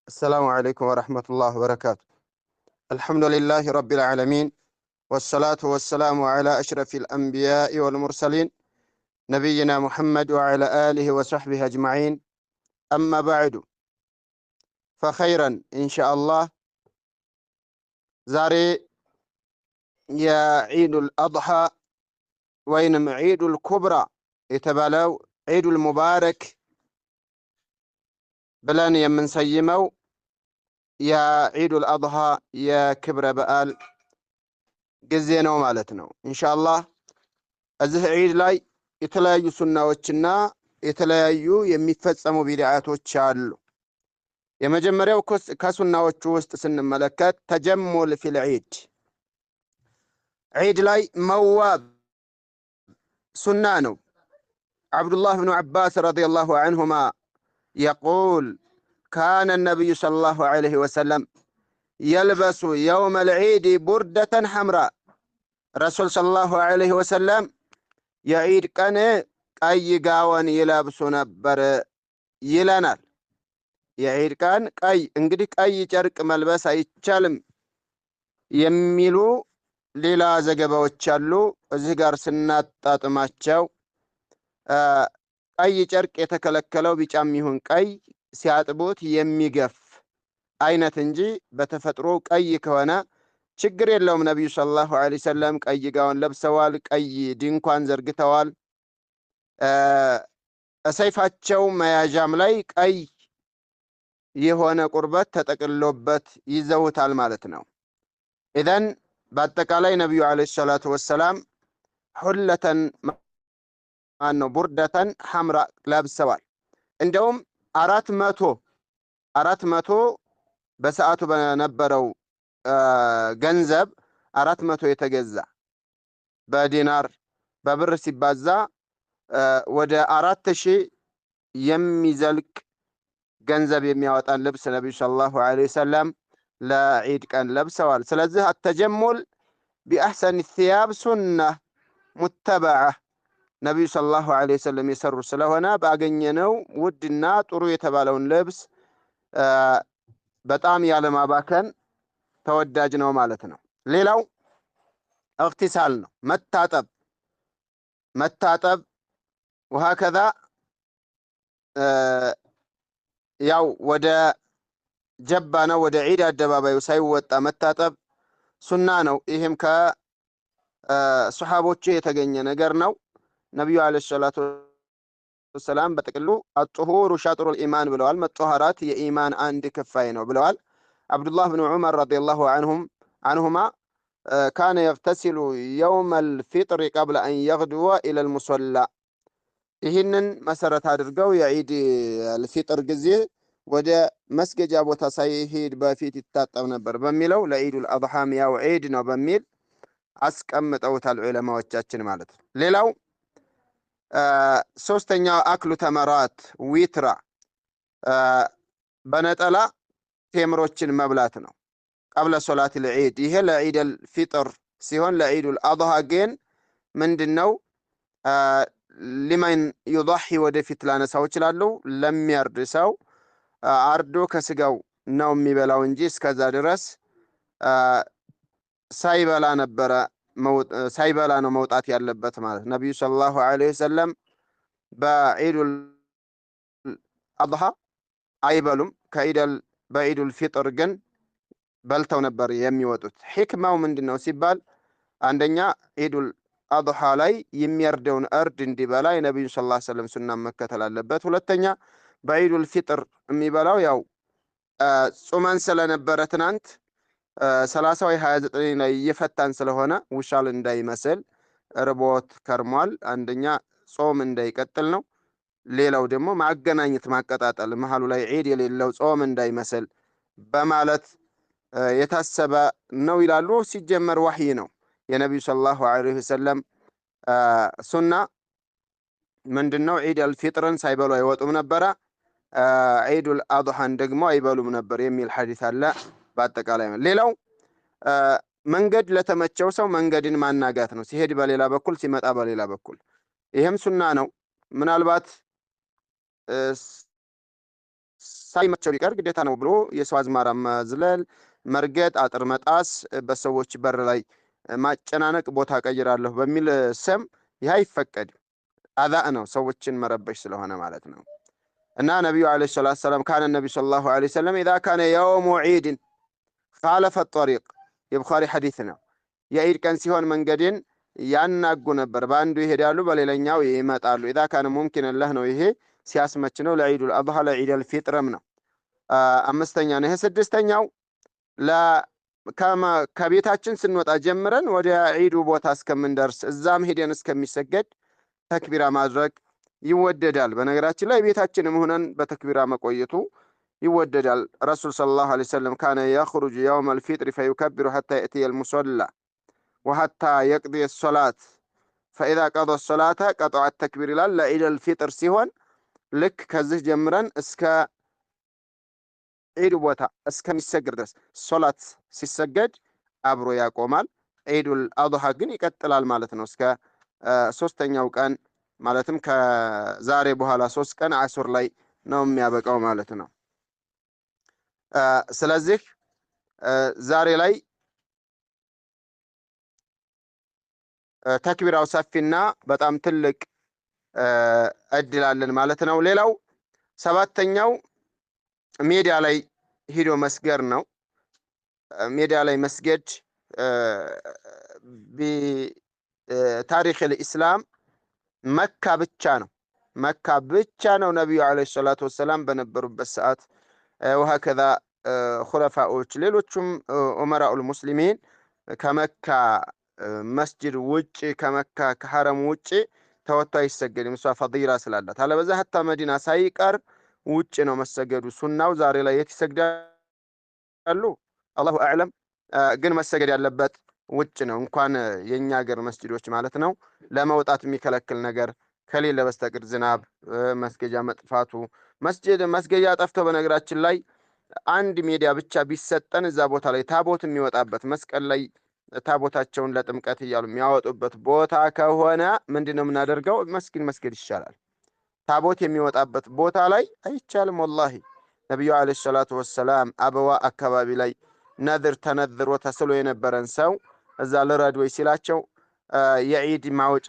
السلام عليكم ورحمة الله وبركاته. الحمد لله رب العالمين، والصلاة والسلام على أشرف الأنبياء والمرسلين، نبينا محمد وعلى آله وصحبه أجمعين. أما بعد، فخيرا إن شاء الله. زاري يا عيد الأضحى وين عيد الكبرى يتبالو عيد المبارك بلان يمن سيمو يا عيد الأضحى يا كبر بآل جزينو مالتنا إن شاء الله. እዚህ ዒድ ላይ የተለያዩ ሱናዎችና የተለያዩ የሚፈጸሙ ቢድዓቶች አሉ። የመጀመሪያው ከሱናዎቹ ውስጥ ስንመለከት ተጀሙል ፊል ዒድ፣ ዒድ ላይ መዋብ ሱና ነው። አብዱላህ ብኑ ዓባስ ረዲየላሁ ዐንሁማ የቁል ካነ ነቢዩ ሰለላሁ ዐለይሂ ወሰለም የልበሱ የውመል ዒድ ቡርደተን ሐምራ። ረሱል ሰለላሁ ዐለይሂ ወሰለም የዒድ ቀን ቀይ ጋወን ይለብሱ ነበር ይለናል። የዒድ ቀን ቀይ እንግዲህ ቀይ ጨርቅ መልበስ አይቻልም የሚሉ ሌላ ዘገባዎች አሉ። እዚህ ጋር ስናጣጥማቸው ቀይ ጨርቅ የተከለከለው ቢጫም ይሁን ቀይ ሲያጥቡት የሚገፍ አይነት እንጂ በተፈጥሮ ቀይ ከሆነ ችግር የለውም። ነቢዩ ሰለላሁ ዐለይሂ ወሰለም ቀይ ጋውን ለብሰዋል፣ ቀይ ድንኳን ዘርግተዋል። ሰይፋቸው መያዣም ላይ ቀይ የሆነ ቁርበት ተጠቅሎበት ይዘውታል ማለት ነው። ኢዘን በአጠቃላይ ነቢዩ ዐለይሂ ሰላቱ ወሰላም ሁለተን ቡርደተን ሐምራ ለብሰዋል። እንደውም 400 በሰዓቱ በነበረው ገንዘብ 400 የተገዛ በዲናር በብር ሲባዛ ወደ 4000 የሚዘልቅ ገንዘብ የሚያወጣን ልብስ ነብዩ ሰለላሁ ዐለይሂ ወሰለም ለዒድ ቀን ለብሰዋል። ስለዚህ አተጀሙል ቢአሕሰን الثياب ሱና ሙተበዓ ነብዩ ሰለላሁ ዐለይሂ ወሰለም የሰሩ ስለሆነ ባገኘነው ውድና ጥሩ የተባለውን ልብስ በጣም ያለማባከን ተወዳጅ ነው ማለት ነው። ሌላው እግቲሳል ነው፣ መታጠብ ወሀከዛ ያው ወደ ጀባ ነው ወደ ዒድ አደባባዩ ሳይወጣ መታጠብ ሱና ነው። ይህም ከሱሐቦቹ የተገኘ ነገር ነው። ነቢዩ ዐለይሂ ሰላቱ ወሰላም በጥቅሉ አጡሁሩ ሸጥሩል ኢማን ብለዋል። መጠሃራት የኢማን አንድ ክፋይ ነው ብለዋል። አብዱላህ ብኑ ዑመር ረዲየላሁ ዐንሁማ ካነ የግተሲሉ የውመል ፊጥር ቀብለ አን የግድወ ኢለል ሙሰላ። ይህንን መሰረት አድርገው የዒድ አልፊጥር ጊዜ ወደ መስገጃ ቦታ ሳይሄድ በፊት ይታጠብ ነበር በሚለው ለዒዱል አድሃም ያው ዒድ ነው በሚል አስቀምጠውታል ዑለማዎቻችን ማለት ነው። ሌላው ሶስተኛው አክሉ ተመራት ዊትራ፣ በነጠላ ቴምሮችን መብላት ነው። ቀብለ ሶላት ልዒድ፣ ይሄ ለዒድ አልፊጥር ሲሆን ለዒዱል አድሃ ግን ምንድነው ሊመን ዩضحي ወደፊት ላነሳው ይችላል። ለሚያርድ ሰው አርዶ ከስጋው ነው የሚበላው እንጂ እስከዛ ድረስ ሳይበላ ነው መውጣት ያለበት ማለት። ነብዩ ሰለላሁ ዐለይሂ ወሰለም በዒዱል አድሃ አይበሉም፣ በዒዱል ፊጥር ግን በልተው ነበር የሚወጡት። ሕክማው ምንድነው ሲባል አንደኛ ዒዱል አድሃ ላይ የሚያርደውን እርድ እንዲበላ የነብዩ ሰለላሁ ዐለይሂ ወሰለም ሱና መከተል አለበት። ሁለተኛ በዒዱል ፊጥር የሚበላው ያው ጾመን ስለነበረ ትናንት 30 ወይ 29 ላይ እየፈታን ስለሆነ ውሻል እንዳይመስል ርቦት ከርሟል። አንደኛ ጾም እንዳይቀጥል ነው። ሌላው ደግሞ ማገናኘት ማቀጣጠል መሃሉ ላይ ዒድ የሌለው ጾም እንዳይመስል በማለት የታሰበ ነው ይላሉ። ሲጀመር ወህይ ነው። የነብዩ ሰለላሁ ዐለይሂ ወሰለም ሱና ምንድነው ዒድ አልፊጥርን ሳይበሉ አይወጡም ነበር፣ ዒዱል አድሃን ደግሞ አይበሉም ነበር የሚል ሐዲስ አለ። በአጠቃላይ ሌላው መንገድ ለተመቸው ሰው መንገድን ማናጋት ነው። ሲሄድ በሌላ በኩል ሲመጣ በሌላ በኩል፣ ይሄም ሱና ነው። ምናልባት ሳይመቸው ቢቀር ግዴታ ነው ብሎ የሰው አዝማራ መዝለል፣ መርገጥ፣ አጥር መጣስ፣ በሰዎች በር ላይ ማጨናነቅ፣ ቦታ ቀይራለሁ በሚል ስም ይህ አይፈቀድም። አዛእ ነው፣ ሰዎችን መረበሽ ስለሆነ ማለት ነው። እና ነቢዩ ዓለይሂ ሰላቱ ወሰላም ካነ ነቢዩ ሰለላሁ ዐለይሂ ወሰለም ኢዛ ካነ የውሙ ዒድን ኻለፈ ጦሪቅ የቡኻሪ ሐዲስ ነው። የዒድ ቀን ሲሆን መንገድን ያናጉ ነበር። በአንዱ ይሄዳሉ፣ በሌላኛው ይመጣሉ። ኢዛ ካነ ሙምኪነን ለህ ነው። ይሄ ሲያስመች ነው። ለዒዱል አድሃ ለዒደል ፊጥርም ነው። አምስተኛ ነው። ይሄ ስድስተኛው ከቤታችን ስንወጣ ጀምረን ወደ ዒዱ ቦታ እስከምንደርስ እዛም ሄደን እስከሚሰገድ ተክቢራ ማድረግ ይወደዳል። በነገራችን ላይ ቤታችንም ሆነን በተክቢራ መቆየቱ ይወደዳል። ረሱል ሰለላሁ ዐለይሂ ወሰለም ካነ የኽሩጁ የውመል ፊጥሪ ፈዩከቢሩ ሐታ የእትየል ሙሰላ ወሐታ የቅዲ ሶላት ፈኢዛ ቀደ ሶላተ ቀጠዐ ተክቢር ይላል። ለዒደል ፊጥር ሲሆን ልክ ከዚህ ጀምረን እስከ ዒዱ ቦታ እስከሚሰግድ ድረስ ሶላት ሲሰገድ አብሮ ያቆማል። ዒዱል አድሃ ግን ይቀጥላል ማለት ነው እስከ ሶስተኛው ቀን ማለትም ከዛሬ በኋላ 3 ቀን አሱር ላይ ነው የሚያበቃው ማለት ነው። ስለዚህ ዛሬ ላይ ተክቢራው ሰፊና በጣም ትልቅ እድል አለን ማለት ነው። ሌላው ሰባተኛው ሜዳ ላይ ሂዶ መስገድ ነው። ሜዳ ላይ መስገድ በታሪክ الاسلام መካ ብቻ ነው። መካ ብቻ ነው ነብዩ አለይሂ ሰላቱ ወሰላም በነበሩበት ሰዓት وهكذا ኹለፋዎች ሌሎችም ዑመራኡል ሙስሊሚን ከመካ መስጂድ ውጪ ከመካ ከሐረም ውጪ ተወጥቶ አይሰገድም። እሷ ፈዲላ ስላላት አለበዛ ሐታ መዲና ሳይቀር ውጪ ነው መሰገዱ ሱናው። ዛሬ ላይ የት ይሰግዳሉ? አላሁ አዕለም። ግን መሰገድ ያለበት ውጭ ነው። እንኳን የኛ ሀገር መስጂዶች ማለት ነው ለመውጣት የሚከለክል ነገር ከሌለ በስተቀር ዝናብ፣ መስገጃ መጥፋቱ መስገጃ ጠፍቶ በነገራችን ላይ አንድ ሜዳ ብቻ ቢሰጠን እዛ ቦታ ላይ ታቦት የሚወጣበት መስቀል ላይ ታቦታቸውን ለጥምቀት እያሉ የሚያወጡበት ቦታ ከሆነ ምንድነው የምናደርገው? መስጊድ ይሻላል። ታቦት የሚወጣበት ቦታ ላይ አይቻልም። ወላሂ ነብዩ አለይሂ ሰላቱ ወሰላም አበዋ አካባቢ ላይ ነድር ተነድሮ ተስሎ የነበረን ሰው እዛ ልረድ ወይ ሲላቸው የዒድ ማውጫ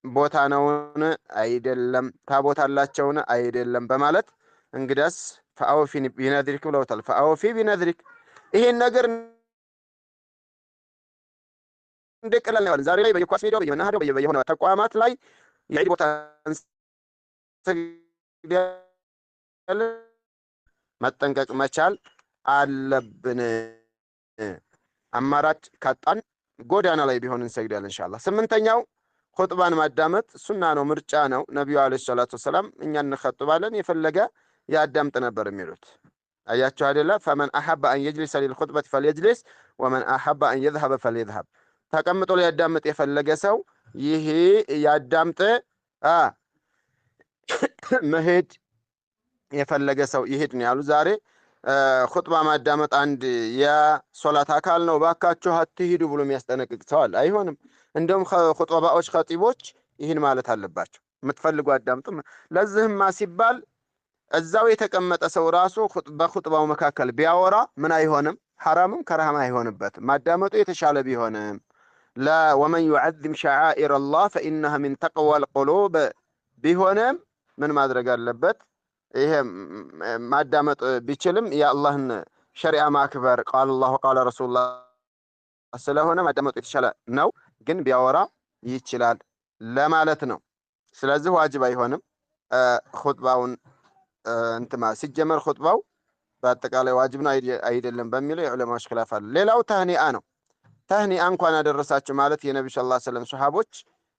ቦታ ነውን? አይደለም። ታቦት አላቸውን? አይደለም በማለት እንግዳስ ፈአውፊ ቢነድሪክ ብለውታል። ፈአውፊ ቢነድሪክ ይሄን ነገር እንደቀላል ነው። ዛሬ ላይ በየኳስ ሜዳው በየመናኸሪያው በየሆነ ተቋማት ላይ የዒድ ቦታ መጠንቀቅ መቻል አለብን። አማራጭ ካጣን ጎዳና ላይ ቢሆን እንሰግዳለን ኢንሻአላህ። ስምንተኛው ኹጥባን ማዳመጥ ሱና ነው፣ ምርጫ ነው። ነብዩ አለይሂ ሰላቱ ወሰላም እኛ እንኸጥባለን የፈለገ ያዳምጥ ነበር የሚሉት አያችሁ አይደለ? ፈመን አሐበ አን የጅሊሰ ሊልኹጥበት ፈልየጅሊስ ወመን አሐበ አን የዝሀበ ፈልየዝሀብ። ተቀምጦ ሊያዳምጥ የፈለገ ሰው ይሄ ያዳምጥ፣ መሄድ የፈለገ ሰው ይሄድ ነው ያሉ። ዛሬ ኹጥባ ማዳመጥ አንድ የሶላት አካል ነው፣ ባካችሁ አትሂዱ ብሎ የሚያስጠነቅቅ ሰው አለ። አይሆንም። እንደውም ኹጥባዎች ኸጢቦች ይህን ማለት አለባቸው። የምትፈልጉ አዳምጡ። ለዚህማ ሲባል እዛው የተቀመጠ ሰው ራሱ በኹጥባው መካከል ቢያወራ ምን አይሆንም? ሐራምም ከራህም አይሆንበትም። ማዳመጡ የተሻለ ቢሆንም ወመን ዩዐዚም ሸዓኢረ አላህ ፈኢነሃ ሚን ተቅወል ቁሉብ ቢሆንም ምን ማድረግ አለበት? ይሄ ማዳመጥ ቢችልም የአላህን ሸሪዓ ማክበር ቃል አላሁ ቃለ ረሱሉላህ ስለሆነ ማዳመጡ የተሻለ ነው። ግን ቢያወራ ይችላል ለማለት ነው። ስለዚህ ዋጅብ አይሆንም። ኹጥባውን እንትማ ሲጀመር ኹጥባው በአጠቃላይ ዋጅብ ነው አይደለም በሚለው የዑለማዎች ኺላፍ አለ። ሌላው ተህኒአ ነው። ተህኒአ እንኳን አደረሳችሁ ማለት የነብዩ ሰለላሁ ዐለይሂ ወሰለም ሱሐቦች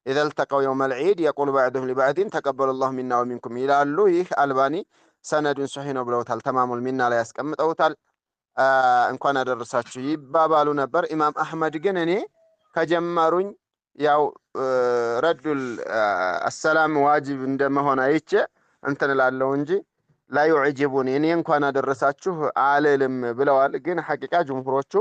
ኢዘል ተቀው የውመል ዒድ የቁሉ በዕዱሁም ሊበዕዲን ተቀበለላሁ ሚና ወሚንኩም ይላሉ። ይህ አልባኒ ሰነዱን ሶሒህ ነው ብለውታል። ተማሙል ሚና ላይ ያስቀምጠውታል። እንኳን አደረሳችሁ ይባባሉ ነበር። ኢማም አህመድ ግን እኔ ከጀመሩኝ ያው ረዱል አሰላም ዋጅብ እንደመሆን አይቼ እንትን እላለሁ እንጂ ላ ዩዕጅቡኒ እኔ እንኳን አደረሳችሁ አልልም ብለዋል። ግን ሐቂቃ ጅምሁሮቹ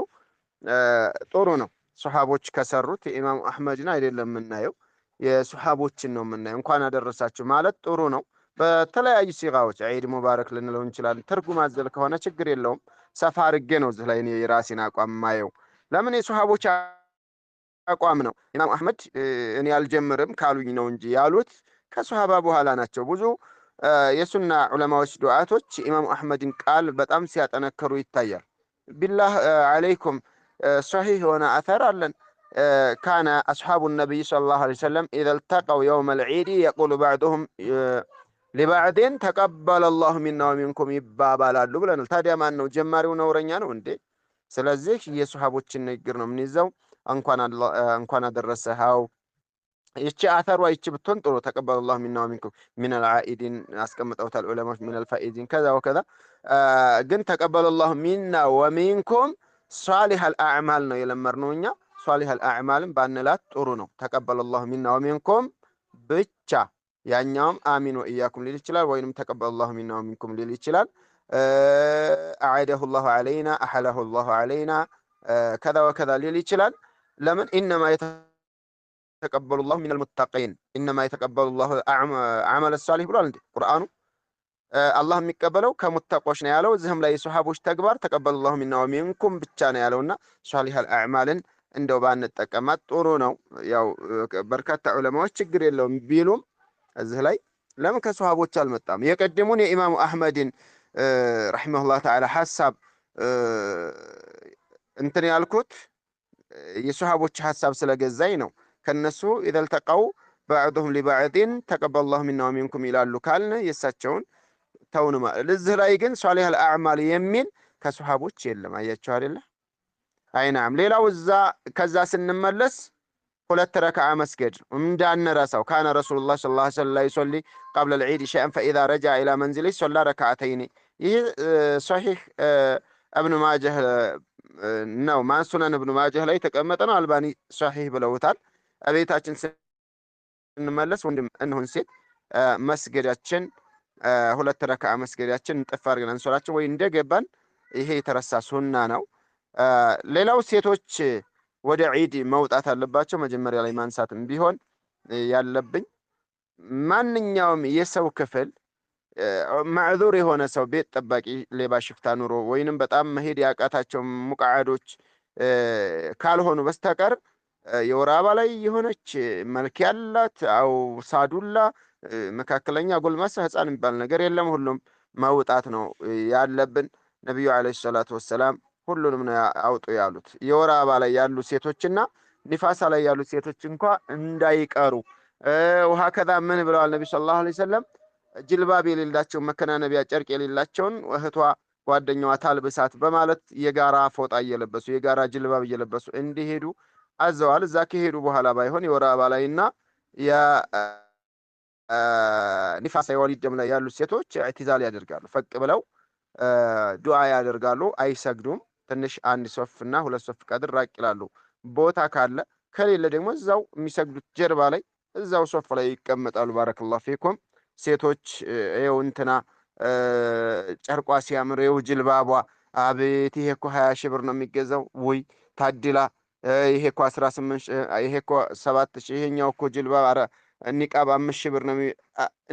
ጥሩ ነው። ሱሐቦች ከሰሩት የኢማም አህመድን አይደለም የምናየው የሱሐቦችን ነው የምናየው። እንኳን አደረሳችሁ ማለት ጥሩ ነው። በተለያዩ ሲጋዎች ዒድ ሙባረክ ልንለው እንችላለን። ትርጉም አዘል ከሆነ ችግር የለውም። ሰፋ አድርጌ ነው እዚህ ላይ እኔ የራሴን አቋም ማየው። ለምን የሱሐቦች አቋም ነው። ኢማም አሕመድ እኔ አልጀምርም ካሉኝ ነው እንጂ ያሉት ከሱሐባ በኋላ ናቸው። ብዙ የሱና ዑለማዎች ዱዓቶች ኢማም አሕመድን ቃል በጣም ሲያጠነክሩ ይታያል። ቢላህ ዓለይኩም ሶሒህ የሆነ አተር አለን። ካነ አስሓቡ ነቢይ ሰለላሁ ዐለይሂ ወሰለም ኢዘ ልተቀው የውመል ዒድ የቁሉ ባዕዱሁም ሊባዕድን ተቀበለ ላሁ ሚና ወሚንኩም ይባባላሉ ብለናል። ታዲያ ማን ነው ጀማሪው? ነውረኛ ነው እንዴ? ስለዚህ የሱሐቦችን ንግግር ነው የምንይዘው። እንኳን አደረሰሃው። ይቺ አተሯ ይቺ ብትሆን ጥሩ። ተቀበለ ላሁ ሚና ወሚንኩም ሚነል ዓኢዲን አስቀምጠውታል ዑለማዎች፣ ሚነል ፋኢዚን ከዛ ወከዛ። ግን ተቀበለ ላሁ ሚና ወሚንኩም ሷሊሐል አዕማል ነው የለመድነው እኛ። ሷሊሐል አዕማልን ባንላት ጥሩ ነው። ተቀበለ ላሁ ሚና ወሚንኩም ብቻ። ያኛውም አሚን ወኢያኩም ሊል ይችላል፣ ወይንም ተቀበለ ላሁ ሚና ወሚንኩም ሊል ይችላል። አዓደሁ ላሁ ዐለይና አሐለሁ ላሁ ዐለይና ከዛ ወከዛ ሊል ይችላል። ለምን ኢነማ የተቀበሉ ላሁ ሚነል ሙተቂን ኢነማ የተቀበሉ ላሁ ዐመለ ሷሊህ ብሏል እንዴ ቁርአኑ። አላህ የሚቀበለው ከሙተቆች ነው ያለው። እዚህም ላይ የሱሐቦች ተግባር ተቀበሉ ላሁ ሚና ወሚንኩም ብቻ ነው ያለውና ሷሊሐል አዕማልን እንደው ባንጠቀማት ጥሩ ነው። ያው በርካታ ዑለማዎች ችግር የለውም ቢሉም እዚህ ላይ ለምን ከሱሐቦች አልመጣም? የቀደሙን የኢማሙ አሕመድን ረሒመሁላህ ተዓላ ሐሳብ እንትን ያልኩት የሱሐቦች ሐሳብ ስለገዛኝ ነው። ከነሱ ኢዘል ተቀው ባዕዱሁም ሊባዕድን ተቀበለ ላሁ ሚና ወሚንኩም ይላሉ ካልን የእሳቸውን ተውን ማለት። እዚህ ላይ ግን ሷሊሐል አዕማል የሚል ከሱሐቦች የለም። አያቸው አይደለ? አይናም። ሌላው ከዛ ስንመለስ ሁለት ረክዓ መስገድ እንዳንረሳው። ካነ ረሱሉላህ ሰለላሁ ዐለይሂ ወሰለም ይሶሊ ቀብለ ልዒድ ሸይአን ፈኢዛ ረጃዐ ኢላ መንዚሊሂ ሶላ ረክዓተይኒ። ይህ ሶሒህ እብኑ ማጀህ ነው። ሱነን እብኑ ማጀህ ላይ የተቀመጠ ነው። አልባኒ ሶሒህ ብለውታል። እቤታችን ስንመለስ ወንድም እንሁን ሴት መስገዳችን ሁለት ረክዓ መስገዳችን እንጥፍ አድርገን እንሶላችን ወይ እንደገባን ይሄ የተረሳ ሱና ነው። ሌላው ሴቶች ወደ ዒድ መውጣት አለባቸው። መጀመሪያ ላይ ማንሳትም ቢሆን ያለብኝ ማንኛውም የሰው ክፍል ማዕዙር የሆነ ሰው ቤት ጠባቂ፣ ሌባ፣ ሽፍታ ኑሮ ወይንም በጣም መሄድ ያቃታቸው ሙቃዓዶች ካልሆኑ በስተቀር የወር አበባ ላይ የሆነች መልክ ያላት አው ሳዱላ መካከለኛ ጎልማሳ ህፃን የሚባል ነገር የለም። ሁሉም መውጣት ነው ያለብን። ነቢዩ ዓለይሂ ሰላቱ ወሰላም ሁሉንም ነው አውጡ ያሉት። የወር አበባ ላይ ያሉ ሴቶችና ኒፋሳ ላይ ያሉ ሴቶች እንኳ እንዳይቀሩ። ውሃ ከዛ ምን ብለዋል ነቢ ሰለላሁ ዐለይሂ ወሰለም? ጅልባብ የሌላቸው መከናነቢያ ጨርቅ የሌላቸውን እህቷ ጓደኛዋ ታልብሳት በማለት የጋራ ፎጣ እየለበሱ የጋራ ጅልባብ እየለበሱ እንዲሄዱ አዘዋል። እዛ ከሄዱ በኋላ ባይሆን የወር አበባ ላይና የኒፋሳ የወሊድ ደም ላይ ያሉ ሴቶች ኢዕቲዛል ያደርጋሉ። ፈቅ ብለው ዱዓ ያደርጋሉ፣ አይሰግዱም። ትንሽ አንድ ሶፍና ሁለት ሶፍ ቀድር ራቅ ይላሉ ቦታ ካለ። ከሌለ ደግሞ እዛው የሚሰግዱት ጀርባ ላይ እዛው ሶፍ ላይ ይቀመጣሉ። ባረከላሁ ፊኩም። ሴቶች ይኸው እንትና ጨርቋ ሲያምር ይኸው ጅልባቧ፣ አቤት ይሄ እኮ 20 ሺህ ብር ነው የሚገዛው። ውይ ታድላ፣ ይሄ እኮ 18 ይሄ እኮ 7 ሺህ፣ ይሄኛው እኮ ጅልባብ ኒቃብ 5 ሺህ ብር ነው።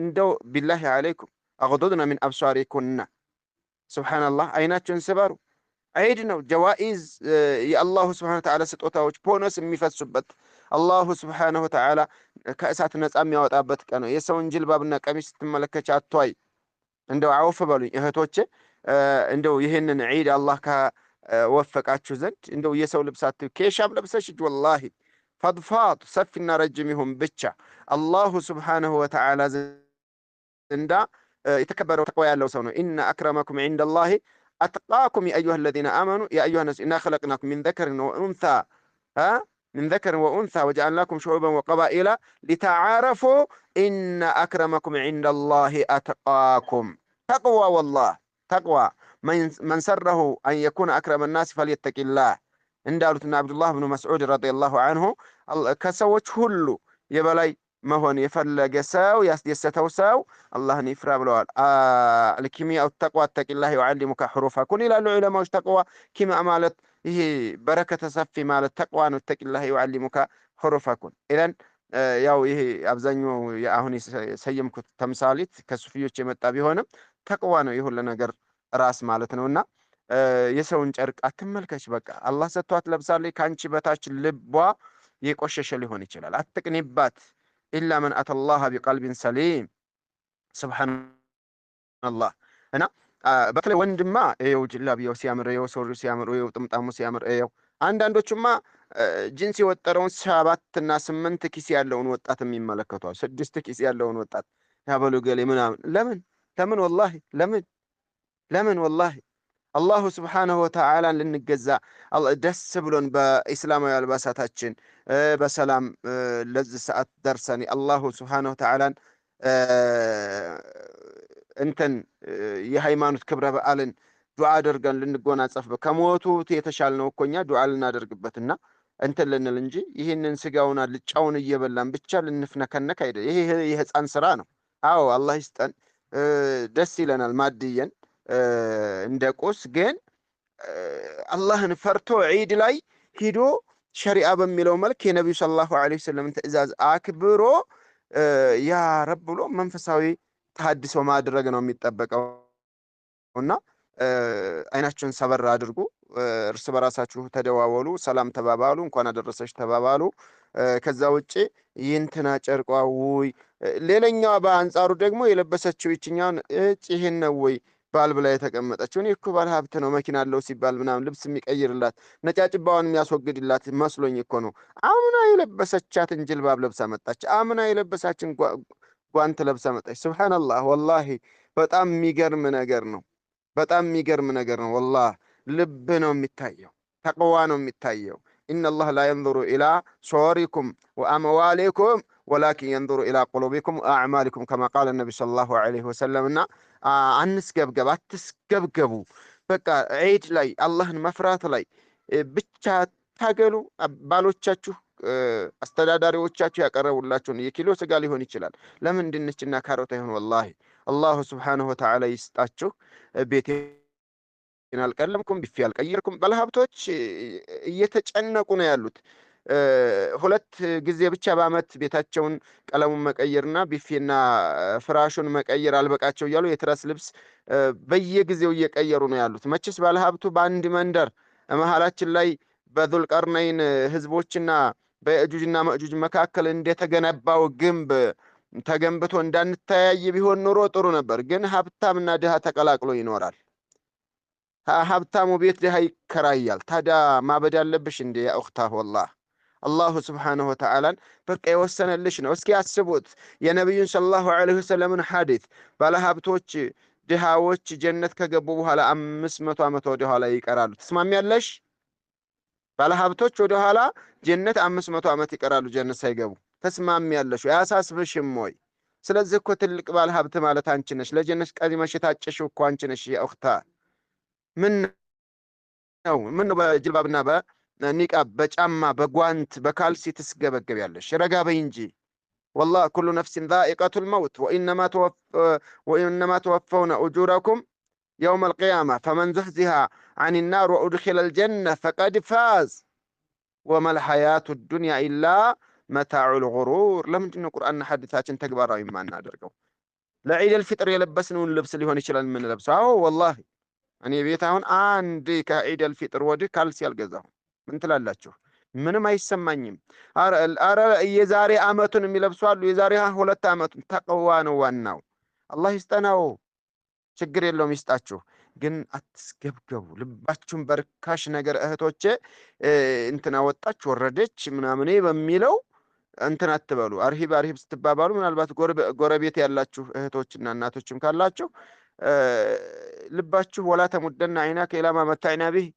እንደው ቢላሂ አለይኩም አግዱድና ሚን አብሷሪኩና ሱብሃንአላህ፣ አይናቸውን ስበሩ። ዒድ ነው ጀዋኢዝ የአላሁ ስብሓነሁ ወተዓላ ስጦታዎች ቦነስ የሚፈሱበት አላሁ ስብሓነሁ ወተዓላ ከእሳት ነፃ የሚያወጣበት ቀን ነው። የሰውን ጅልባብና ቀሚስ ስትመለከች አቷይ። እንደው አውፍ በሉኝ እህቶቼ፣ እንደው ይህንን ዒድ አላህ ከወፈቃችሁ ዘንድ እንደው የሰው ልብሳት ኬሻም ለብሰሽ ወላሂ ፈድፋድ ሰፊና ረጅም ይሁን ብቻ አላሁ ስብሓነሁ ወተዓላ ዘንዳ የተከበረው ተቅዋ ያለው ሰው ነው። ኢነ አክረመኩም ዒንደላሂ أتقاكم يا أيها الذين آمنوا يا أيها الناس إنا خلقناكم من ذكر وأنثى من ذكر وأنثى وجعلناكم شعوبا وقبائل لتعارفوا إن أكرمكم عند الله أتقاكم. تقوى والله تقوى من سره أن يكون أكرم الناس فليتق الله. عند عبد الله بن مسعود رضي الله عنه كسوت كله يبلي መሆን የፈለገ ሰው ያስደሰተው ሰው አላህን ይፍራ ብለዋል። الكيمياء التقوى اتق الله يعلمك حروفها كن ይላሉ ዑለማዎች። ተቅዋ ኪማ ማለት ይሄ በረከተ ሰፊ ማለት ተቅዋ ነው። اتق الله يعلمك حروفها كن። ኢዘን ያው ይሄ አብዛኛው አሁን የሰየምኩት ተምሳሌት ከሱፊዮች የመጣ ቢሆንም ተቅዋ ነው የሁሉ ነገር ራስ ማለት ነውና የሰውን ጨርቅ አትመልከች። በቃ አላህ ሰጥቷት ለብሳለች። ከአንቺ በታች ልቧ የቆሸሸ ሊሆን ይችላል። አትቅኒባት። ኢላ መን አተላህ ቢቀልቢን ሰሊም። ሱብሓነላህ። እና በተለይ ወንድማ ይኸው ጅላቢያው ሲያምር፣ ይኸው ሱሪው ሲያምር፣ ይኸው ጥምጣሙ ሲያምር፣ ይኸው አንዳንዶቹማ ጅንስ የወጠረውን 7 እና 8 ኪስ ያለውን ወጣት የሚመለከቷል። 6 ኪስ ያለውን ወጣት ያበሉ ገሌ ምናምን። ለምን ወላሂ ለምን ወላሂ አላሁ ስብሓነሁ ወተዓላን ልንገዛ ደስ ብሎን በኢስላማዊ አልባሳታችን በሰላም ለዚህ ሰዓት ደርሰን አላሁ ስብሓነሁ ወተዓላን እንትን የሃይማኖት ክብረ በዓልን ዱዓ አድርገን ልንጎናጸፍ ከሞቱት የተሻልነው እኮ እኛ ዱዓ ልናደርግበትና እንትን ልንል እንጂ ይህንን ስጋውን አልጫውን እየበላን ብቻ ልንፍነከነክ አይደል። ይሄ የህፃን ስራ ነው። አዎ አላህ ይስጠን፣ ደስ ይለናል ማድየን እንደ ቁስ። ግን አላህን ፈርቶ ዒድ ላይ ሂዶ ሸሪዓ በሚለው መልክ የነቢዩ ሰለላሁ ዐለይሂ ወሰለም ትእዛዝ አክብሮ ያ ረብ ብሎ መንፈሳዊ ተሐድሶ ማድረግ ነው የሚጠበቀው። እና አይናችሁን ሰበር አድርጉ፣ እርስ በራሳችሁ ተደዋወሉ፣ ሰላም ተባባሉ፣ እንኳን አደረሰች ተባባሉ። ከዛ ውጪ ይንትና ጨርቋ ውይ፣ ሌላኛዋ በአንጻሩ ደግሞ የለበሰችው ይችኛውን ይሄን ነው ወይ ባል ብላ የተቀመጠችው። እኔ እኮ ባለ ሀብት ነው መኪና አለው ሲባል ምናምን ልብስ የሚቀይርላት ነጫጭባዋን የሚያስወግድላት መስሎኝ እኮ ነው። አምና የለበሰቻትን ጅልባብ ለብሳ መጣች። አምና የለበሳችን ጓንት ለብሳ መጣች። ሱብሃንአላህ። ወላሂ በጣም የሚገርም ነገር ነው። በጣም የሚገርም ነገር ነው። ወላሂ ልብ ነው የሚታየው፣ ተቅዋ ነው የሚታየው። ኢነላህ ላ የንዙሩ ኢላ ሱወሪኩም ወአምዋሊኩም ወላኪን የንዙሩ ኢላ ቁሉቢኩም ወአዕማሊኩም ከማ ቃለ ነቢ ሰለላሁ ዐለይሂ ወሰለም። እና አንስገብገብ፣ አትስገብገቡ። በቃ ዒድ ላይ አላህን መፍራት ላይ ብቻ ታገሉ። ባሎቻችሁ አስተዳዳሪዎቻችሁ ያቀረቡላችሁን የኪሎ ስጋ ሊሆን ይችላል። ለምን ድንችና ካሮት አይሆን? ወላሂ አላሁ ስብሓነሁ ወተዓላ ይስጣችሁ። ቤቴን አልቀለምኩም፣ ቢፌ አልቀየርኩም። ባለሀብቶች እየተጨነቁ ነው ያሉት። 2 ጊዜ ብቻ በአመት ቤታቸውን ቀለሙን መቀየርና ቢፌና ፍራሹን መቀየር አልበቃቸው እያሉ የትራስ ልብስ በየጊዜው እየቀየሩ ነው ያሉት። መቼስ ባለሀብቱ በአንድ መንደር መሀላችን ላይ በዙልቀርነይን ህዝቦችና በእጁጅና መእጁጅ መካከል እንደተገነባው ግንብ ተገንብቶ እንዳንተያይ ቢሆን ኑሮ ጥሩ ነበር። ግን ሀብታምና ድሃ ተቀላቅሎ ይኖራል። ሀብታሙ ቤት ድሃ ይከራያል። ታዲያ ማበድ አለብሽ እንዴ ያ ኡኽታ? ወላሂ አላሁ ስብሓነሁ ወተዓላን በቃ የወሰነልሽ ነው። እስኪ አስቡት የነቢዩን ሰለላሁ ዐለይሂ ወሰለምን ሐዲት ባለሀብቶች ድሃዎች ጀነት ከገቡ በኋላ 500 ዓመት ወደ ኋላ ይቀራሉ። ትስማሚያለሽ? ባለሀብቶች ወደ ኋላ ጀነት 500 ዓመት ይቀራሉ ጀነት ሳይገቡ። ተስማሚያለሽ? አያሳስብሽም ወይ? ስለዚህ እኮ ትልቅ ባለሀብት ማለት አንቺ ነሽ። ለጀነት ቀድመሽ የታጨሽው እኮ አንቺ ነሽ ያ ኡኽታ። ምን ነው በጅልባብና በኒቃብ በጫማ በጓንት በካልሲ ትስገበገቢያለሽ? ረጋ በይ እንጂ። ወላሂ ኩሉ ነፍሲን ዛኢቀቱል መውት ወኢነማ ተወፈውነ ኡጁረኩም የውመል ቂያማ ፈመን ዙሕዚሃ አን ናር ወኡድኺለል ጀነ ፈቀድ ፋዝ ወመል ሐያቱ ዱንያ ኢላ መታዑል ጉሩር። ለምንድን ነው ቁርአንና ሐዲታችን ተግባራዊ የማናደርገው? ለዒደል ፊጥር የለበስነውን ልብስ ሊሆን ይችላል የምንለብሰው። አዎ ወላሂ እኔ ቤት አሁን አንድ ከዒደል ፊጥር ወዲህ ካልሲ አልገዛሁም። ምን ትላላችሁ? ምንም አይሰማኝም። አረ የዛሬ አመቱን የሚለብሱ አሉ። የዛሬ 2 ዓመቱን። ተቅዋ ነው ዋናው። አላህ ይስጠናው፣ ችግር የለውም ይስጣችሁ። ግን አትስገብገቡ። ልባችሁን በርካሽ ነገር እህቶቼ እንትና ወጣች ወረደች ምናምን በሚለው እንትን አትበሉ። አርሂብ አርሂብ ስትባባሉ ምናልባት ጎረቤት ያላችሁ እህቶችና እናቶችም ካላችሁ ልባችሁ ወላ ተሙደና ዐይናከ ኢላ ማ መተዕና ቢህ።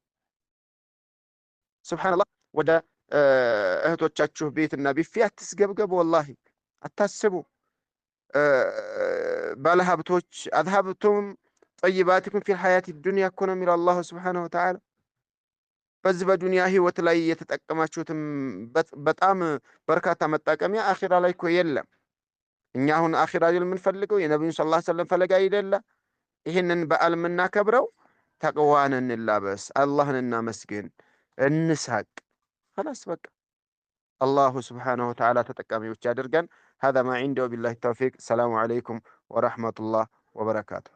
ሱብሓነላህ። ወደ እህቶቻችሁ ቤትና ቢፊ አትስገብገቡ። ወላሂ አታስቡ። ባለሀብቶች አዝሀብቱም ጠይባቲኩም ፊል ሐያቲ ዱንያ እኮ ነው የሚለው አላሁ ስብሓነሁ ወተዓላ። በዚህ በዱንያ ህይወት ላይ የተጠቀማችሁትም በጣም በርካታ መጠቀሚያ አኺራ ላይ እኮ የለም። እኛ አሁን አኺራ የምንፈልገው የነቢዩን ሰለላሁ ዐለይሂ ወሰለም ፈለጋ አይደለ? ይህንን በዓል የምናከብረው ተቅዋን እንላበስ፣ አላህን እናመስግን፣ እንሳቅ። ኸላስ በቃ አላሁ ስብሓነሁ ወተዓላ ተጠቃሚዎች ያድርገን። ሀዛ ማ ዒንዲ ወቢላሂ ተውፊቅ። ሰላሙ ዓለይኩም ወረሕመቱላህ ወበረካቱ።